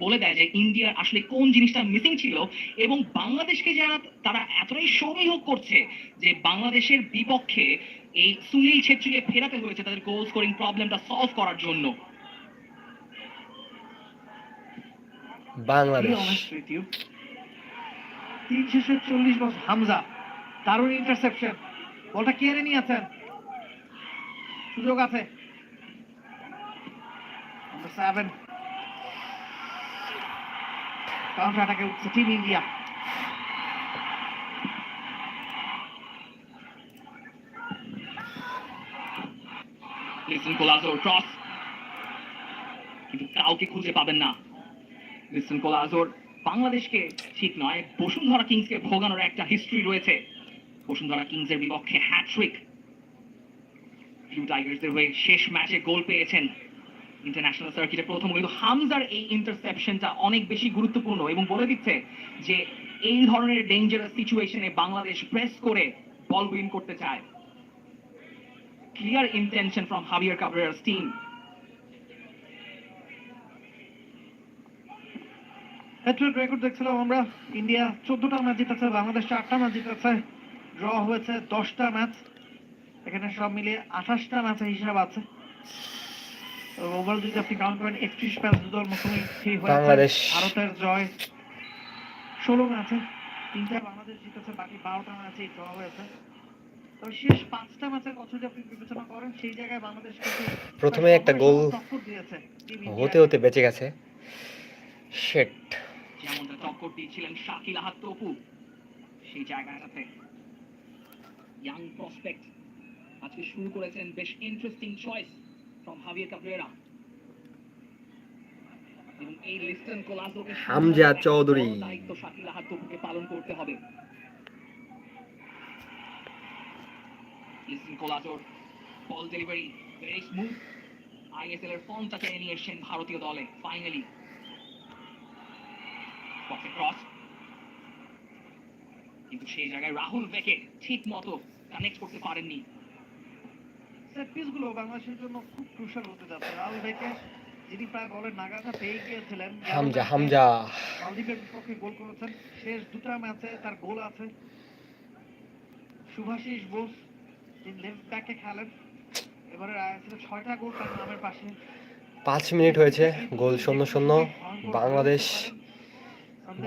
বলে দেয় যে ইন্ডিয়ার আসলে কোন জিনিসটা মিসিং ছিল এবং বাংলাদেশকে যারা তারা এতটাই সমীহ করছে যে বাংলাদেশের বিপক্ষে এই সুনীল ছেত্রীকে ফেরাতে হয়েছে তাদের গোল স্কোরিং প্রবলেমটা সলভ করার জন্য। বাংলাদেশ 340 বছর হামজা দারুণ ইন্টারসেপশন, বলটা কেড়ে নিয়েছেন, সুযোগ আছে। নাম্বার 7 কাউন্টার অ্যাটাকে উঠছে টিম ইন্ডিয়া। লিসন কোলাজোর ক্রস, কিন্তু কাউকে খুঁজে পাবেন না। লিসন কোলাজোর বাংলাদেশকে ঠিক নয় বসুন্ধরা কিংসকে ভোগানোর একটা হিস্ট্রি রয়েছে। বসুন্ধরা কিংসের বিপক্ষে হ্যাটট্রিক, ব্লু টাইগার্সদের হয়ে শেষ ম্যাচে গোল পেয়েছেন ইন্টারন্যাশনাল সার্কিটে প্রথম। কিন্তু হামজার এই ইন্টারসেপশনটা অনেক বেশি গুরুত্বপূর্ণ এবং বলে দিচ্ছে যে এই ধরনের ডেঞ্জারাস সিচুয়েশনে বাংলাদেশ প্রেস করে বল উইন করতে চায়। Clear intention from Javier Cabrera's team. Hattrick record দেখছিলাম আমরা, ইন্ডিয়া 14টা ম্যাচ জিতেছে, বাংলাদেশ 4টা ম্যাচ জিতেছে, ড্র হয়েছে 10টা ম্যাচ, এখানে সব মিলিয়ে 28টা ম্যাচের হিসাব আছে। ওভারঅল যদি আপনি কাউন্ট করেন 31 ম্যাচ দুদল মুখোমুখি হয়েছে। ভারতের জয় 16 ম্যাচে, 3টা বাংলাদেশ জিতেছে, বাকি 12টা ম্যাচে ড্র হয়েছে। তো শেষ 5টা ম্যাচের কথা যদি আপনি বিবেচনা করেন সেই জায়গায় বাংলাদেশ প্রথমে একটা গোল হতে হতে বেঁচে গেছে। শিট, যেমনটা টক্কর দিয়েছিলেন শাকিল আহাদ তপু, সেই জায়গাটাতে ইয়াং প্রসপেক্ট আজকে শুরু করেছেন বেশ ইন্টারেস্টিং চয়েস ফ্রম হাবিয়ার কাবরেরা। এবং এই লিস্টন কোলাজোকে হামজা চৌধুরী দায়িত্ব শাকিল আহাদ তপুকে পালন করতে হবে। লিস্টন কোলাজোর বল ডেলিভারি ভেরি স্মুথ, আইএসএল এর ফর্মটাকে নিয়ে এসেছেন ভারতীয় দলে ফাইনালি। ক্রস, কিন্তু সেই জায়গায় রাহুল বেকে ঠিক মতো কানেক্ট করতে পারেননি। সেট পিসগুলো বাংলাদেশের জন্য খুব ক্রুশাল হতে যাচ্ছে। রাহুল বেকে যিনি প্রায় বলের নাগাটা পেয়ে গিয়েছিলেন, হামজা মালদ্বীপের বিপক্ষে গোল করেছেন, শেষ 2টা ম্যাচে তার গোল আছে। শুভাশিস বোস যিনি লেফট ব্যাকে খেলেন, এবারে আইএসএল 6টা গোল তার নামের পাশে। 5 মিনিট হয়েছে, গোল 0-0। বাংলাদেশ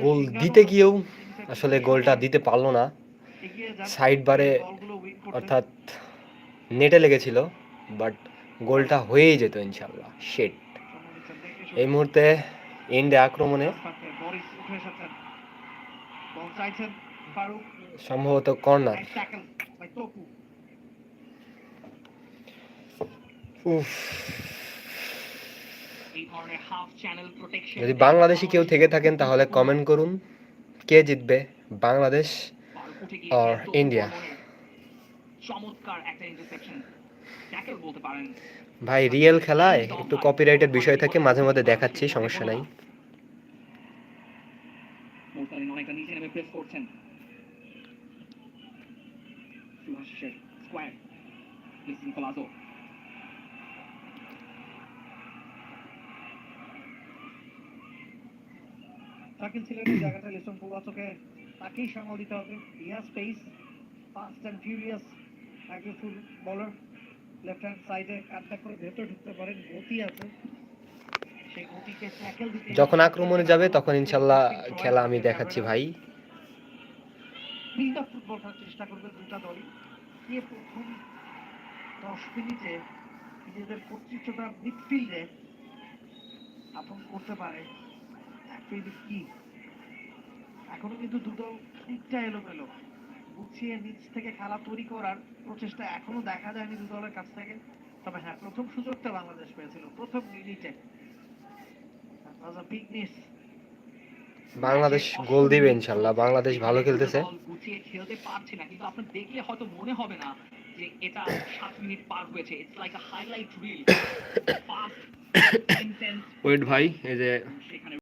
গোল দিতে গিয়েও আসলে গোলটা দিতে পারলো না। সাইড বারে অর্থাৎ নেটে লেগেছিল, বাট গোলটা হয়েই যেত ইনশাল্লাহ। শিট, এই মুহূর্তে ইন্ডিয়া আক্রমণে সম্ভবত কর্নার। যদি বাংলাদেশি কেউ থেকে থাকেন তাহলে কমেন্ট করুন, কে জিতবে, বাংলাদেশ আর ইন্ডিয়া? ভাই রিয়েল খেলায় একটু কপিরাইটের বিষয় থাকে, মাঝে মাঝে দেখাচ্ছি, সমস্যা নাই। শাকিল ছিলেন এই জায়গাটা, লিসন কোলাজোকে তাকেই সামাল দিতে হবে। He has space, fast and furious aggressive বলার, লেফট হ্যান্ড সাইডে কাটব্যাক করে ভেতর ঢুকতে পারেন, গতি আছে। সেই গতিকে ট্যাকেল দিতে যখন আক্রমণে যাবে তখন ইনশাআল্লাহ খেলা আমি দেখাচ্ছি ভাই। বিল্ড আপ ফুটবল খেলার চেষ্টা করবে দুটা দলই। কে প্রথম 10 মিনিটে নিজেদের কর্তৃত্বটা মিডফিল্ডে আপন করতে পারে, কি এখনো কিন্তু দুদল খানিকটা এলোমেলো, গুছিয়ে নিচ থেকে খেলা তৈরি করার প্রচেষ্টা এখনো দেখা যায়নি দুদলের কাছ থেকে। তবে হ্যাঁ, প্রথম সুযোগটা বাংলাদেশ পেয়েছিল প্রথম মিনিটে, বাংলাদেশ গোল দিবে ইনশাআল্লাহ। বাংলাদেশ ভালো খেলতেছে, গুছিয়ে খেলতে পারছে না, কিন্তু আপনার দেখলে হয়তো মনে হবে না যে এটা 7 মিনিট পার হয়েছে। It's like a highlight reel, fast intense. Wait ভাই, এই যে